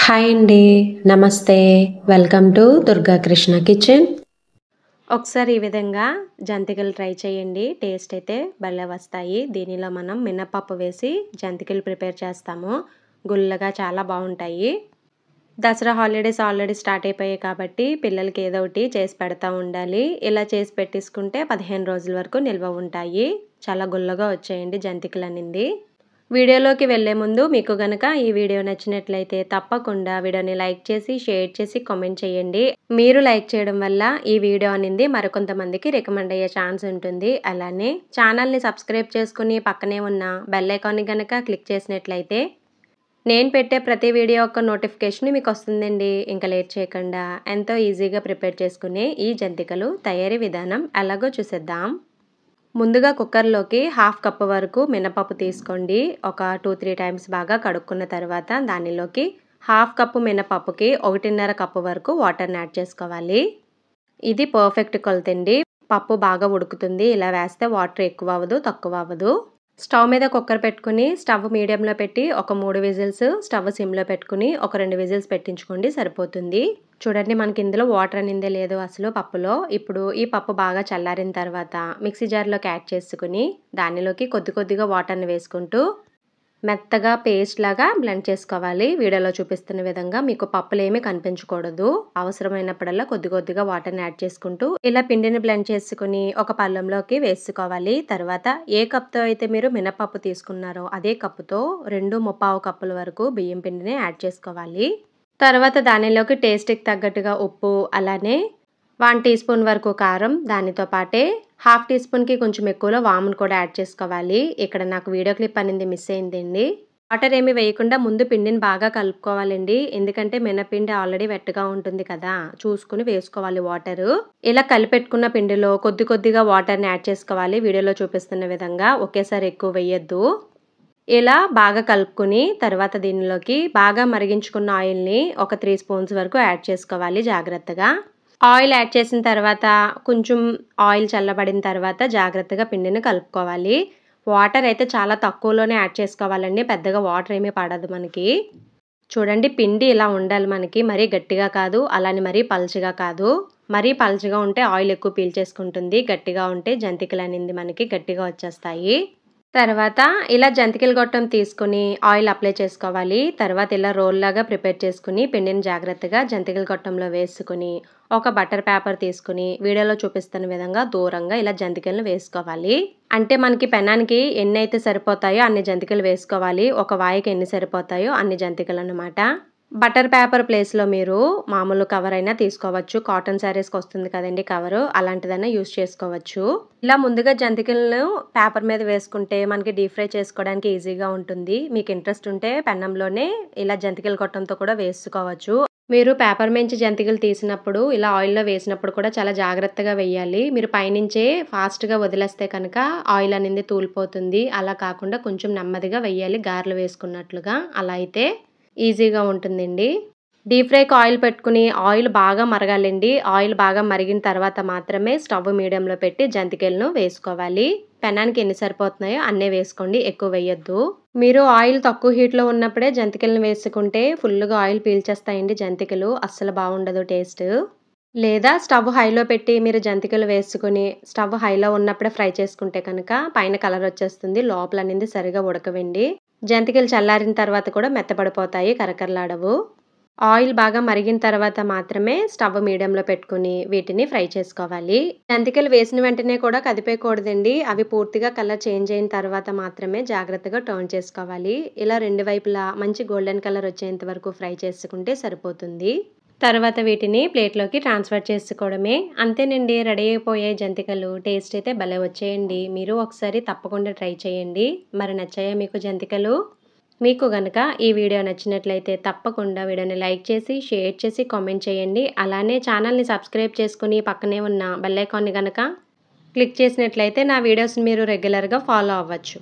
Hi అండి. నమస్తే. Welcome to Durga Krishna kitchen. ఒకసారి ఈ విధంగా జంతికలు ట్రై చేయండి. టేస్ట్ అయితే భలే వస్తాయి. దీనిలో మనం మినపప్పు వేసి జంతికలు ప్రిపేర్ చేస్తాము. గుల్లగా చాలా బాగుంటాయి. దసరా హాలిడేస్ ఆల్రెడీ స్టార్ట్ అయిపోయాయి కాబట్టి పిల్లలకి ఏదో ఒకటి చేసి పెడతా ఉండాలి. ఇలా చేసి పెట్టేసుకుంటే 15 రోజుల వరకు నిల్వ ఉంటాయి. చాలా గుల్లగా వచ్చాయండి జంతికలు అనింది. వీడియోలోకి వెళ్ళే ముందు మీకు గనక ఈ వీడియో నచ్చినట్లయితే తప్పకుండా వీడియోని లైక్ చేసి, షేర్ చేసి, కామెంట్ చేయండి. మీరు లైక్ చేయడం వల్ల ఈ వీడియో అనింది మరికొంతమందికి రికమెండ్ అయ్యే ఛాన్స్ ఉంటుంది. అలానే ఛానల్ని సబ్స్క్రైబ్ చేసుకుని పక్కనే ఉన్న బెల్ ఐకాన్ని గనక క్లిక్ చేసినట్లయితే నేను పెట్టే ప్రతి వీడియో యొక్క నోటిఫికేషన్ మీకు వస్తుందండి. ఇంకా లేట్ చేయకుండా ఎంతో ఈజీగా ప్రిపేర్ చేసుకునే ఈ జంతికలు తయారీ విధానం ఎలాగో చూసేద్దాం. ముందుగా కుక్కర్లోకి 1/2 కప్పు వరకు మినపప్పు తీసుకోండి. ఒక 2-3 టైమ్స్ బాగా కడుక్కున్న తర్వాత దానిలోకి 1/2 కప్పు మినపప్పుకి 1.5 కప్పు వరకు వాటర్ని యాడ్ చేసుకోవాలి. ఇది పర్ఫెక్ట్ కొలతండి. పప్పు బాగా ఉడుకుతుంది. ఇలా వేస్తే వాటర్ ఎక్కువ అవ్వదు, తక్కువ అవ్వదు. స్టవ్ మీద కుక్కర్ పెట్టుకుని స్టవ్ మీడియంలో పెట్టి ఒక 3 విజిల్స్, స్టవ్ సిమ్లో పెట్టుకుని ఒక 2 విజిల్స్ పెట్టించుకోండి, సరిపోతుంది. చూడండి మనకి ఇందులో వాటర్ అనిందే లేదు అసలు పప్పులో. ఇప్పుడు ఈ పప్పు బాగా చల్లారిన తర్వాత మిక్సీ జార్లోకి యాడ్ చేసుకుని దానిలోకి కొద్దిగా వాటర్ని వేసుకుంటూ మెత్తగా పేస్ట్ లాగా బ్లెండ్ చేసుకోవాలి. వీడియోలో చూపిస్తున్న విధంగా మీకు పప్పులు ఏమీ కనిపించకూడదు. అవసరమైనప్పుడల్లా కొద్దిగా వాటర్ని యాడ్ చేసుకుంటూ ఇలా పిండిని బ్లెండ్ చేసుకుని ఒక పళ్ళెంలోకి వేసుకోవాలి. తర్వాత ఏ కప్తో అయితే మీరు మినపప్పు తీసుకున్నారో అదే కప్పుతో 2.25 కప్పుల వరకు బియ్యం పిండిని యాడ్ చేసుకోవాలి. తర్వాత దానిలోకి టేస్ట్కి తగ్గట్టుగా ఉప్పు, అలానే 1 టీ స్పూన్ వరకు కారం, దానితో పాటే 1/2 టీ స్పూన్కి కొంచెం ఎక్కువలో వామును కూడా యాడ్ చేసుకోవాలి. ఇక్కడ నాకు వీడియో క్లిప్ అనేది మిస్ అయిందండి. వాటర్ ఏమి వేయకుండా ముందు పిండిని బాగా కలుపుకోవాలండి. ఎందుకంటే మినపిండి ఆల్రెడీ వెట్టగా ఉంటుంది కదా, చూసుకుని వేసుకోవాలి వాటరు. ఇలా కలిపెట్టుకున్న పిండిలో కొద్దిగా వాటర్ని యాడ్ చేసుకోవాలి. వీడియోలో చూపిస్తున్న విధంగా ఒకేసారి ఎక్కువ వేయొద్దు. ఇలా బాగా కలుపుకుని తర్వాత దీనిలోకి బాగా మరిగించుకున్న ఆయిల్ని ఒక 3 స్పూన్స్ వరకు యాడ్ చేసుకోవాలి జాగ్రత్తగా. ఆయిల్ యాడ్ చేసిన తర్వాత కొంచెం ఆయిల్ చల్లబడిన తర్వాత జాగ్రత్తగా పిండిని కలుపుకోవాలి. వాటర్ అయితే చాలా తక్కువలోనే యాడ్ చేసుకోవాలండి. పెద్దగా వాటర్ ఏమీ పడదు మనకి. చూడండి పిండి ఇలా ఉండాలి మనకి. మరీ గట్టిగా కాదు, అలానే మరీ పల్చగా కాదు. మరీ పల్చగా ఉంటే ఆయిల్ ఎక్కువ పీల్చేసుకుంటుంది. గట్టిగా ఉంటే జంతికలు అనేది మనకి గట్టిగా వచ్చేస్తాయి. తర్వాత ఇలా జంతికల గొట్టం తీసుకుని ఆయిల్ అప్లై చేసుకోవాలి. తర్వాత ఇలా రోల్ లాగా ప్రిపేర్ చేసుకుని పిండిని జాగ్రత్తగా జంతికల గొట్టంలో వేసుకుని ఒక బటర్ పేపర్ తీసుకుని వీడియోలో చూపిస్తున్న విధంగా దూరంగా ఇలా జంతికలను వేసుకోవాలి. అంటే మనకి పెనానికి ఎన్ని అయితే సరిపోతాయో అన్ని జంతికలు వేసుకోవాలి. ఒక వాయికి ఎన్ని సరిపోతాయో అన్ని జంతికలు అన్నమాట. బటర్ పేపర్ ప్లేస్లో మీరు మామూలు కవర్ అయినా తీసుకోవచ్చు. కాటన్ శారీస్కి వస్తుంది కదండి కవరు, అలాంటిదైనా యూజ్ చేసుకోవచ్చు. ఇలా ముందుగా జంతికలను పేపర్ మీద వేసుకుంటే మనకి డీప్ ఫ్రై చేసుకోవడానికి ఈజీగా ఉంటుంది. మీకు ఇంట్రెస్ట్ ఉంటే పెన్నంలోనే ఇలా జంతికల గొట్టంతో కూడా వేసుకోవచ్చు. మీరు పేపర్ మించి జంతికలు తీసినప్పుడు ఇలా ఆయిల్లో వేసినప్పుడు కూడా చాలా జాగ్రత్తగా వేయాలి. మీరు పైనుంచే ఫాస్ట్గా వదిలేస్తే కనుక ఆయిల్ అనేది తూలిపోతుంది. అలా కాకుండా కొంచెం నెమ్మదిగా వేయాలి, గారెలు వేసుకున్నట్లుగా. అలా అయితే ఈజీగా ఉంటుందండి. డీప్ ఫ్రైకి ఆయిల్ పెట్టుకుని ఆయిల్ బాగా మరగాలండి. ఆయిల్ బాగా మరిగిన తర్వాత మాత్రమే స్టవ్ మీడియంలో పెట్టి జంతికలను వేసుకోవాలి. పెనానికి ఎన్ని సరిపోతున్నాయో అన్నే వేసుకోండి, ఎక్కువ వేయొద్దు. మీరు ఆయిల్ తక్కువ హీట్లో ఉన్నప్పుడే జంతికలను వేసుకుంటే ఫుల్గా ఆయిల్ పీల్చేస్తాయండి జంతికలు. అస్సలు బాగుండదు టేస్ట్. లేదా స్టవ్ హైలో పెట్టి మీరు జంతికలు వేసుకుని స్టవ్ హైలో ఉన్నప్పుడే ఫ్రై చేసుకుంటే కనుక పైన కలర్ వచ్చేస్తుంది, లోపల అనేది సరిగా ఉడకవండి. జంతికలు చల్లారిన తర్వాత కూడా మెత్తపడిపోతాయి, కరకరలాడవు. ఆయిల్ బాగా మరిగిన తర్వాత మాత్రమే స్టవ్ మీడియంలో పెట్టుకుని వీటిని ఫ్రై చేసుకోవాలి. జంతికలు వేసిన వెంటనే కూడా కదిపేయకూడదండి. అవి పూర్తిగా కలర్ చేంజ్ అయిన తర్వాత మాత్రమే జాగ్రత్తగా టర్న్ చేసుకోవాలి. ఇలా 2 వైపులా మంచి గోల్డెన్ కలర్ వచ్చేంత వరకు ఫ్రై చేసుకుంటే సరిపోతుంది. తర్వాత వీటిని ప్లేట్లోకి ట్రాన్స్ఫర్ చేసుకోవడమే. అంతేనండి, రెడీ అయిపోయే జంతికలు. టేస్ట్ అయితే భలే వచ్చేయండి. మీరు ఒకసారి తప్పకుండా ట్రై చేయండి. మరి నచ్చాయా మీకు జంతికలు? మీకు గనక ఈ వీడియో నచ్చినట్లయితే తప్పకుండా వీడియోని లైక్ చేసి, షేర్ చేసి, కామెంట్ చేయండి. అలానే ఛానల్ని సబ్స్క్రైబ్ చేసుకుని పక్కనే ఉన్న బెల్ ఐకాన్ని గనక క్లిక్ చేసినట్లయితే నా వీడియోస్ని మీరు రెగ్యులర్గా ఫాలో అవ్వచ్చు.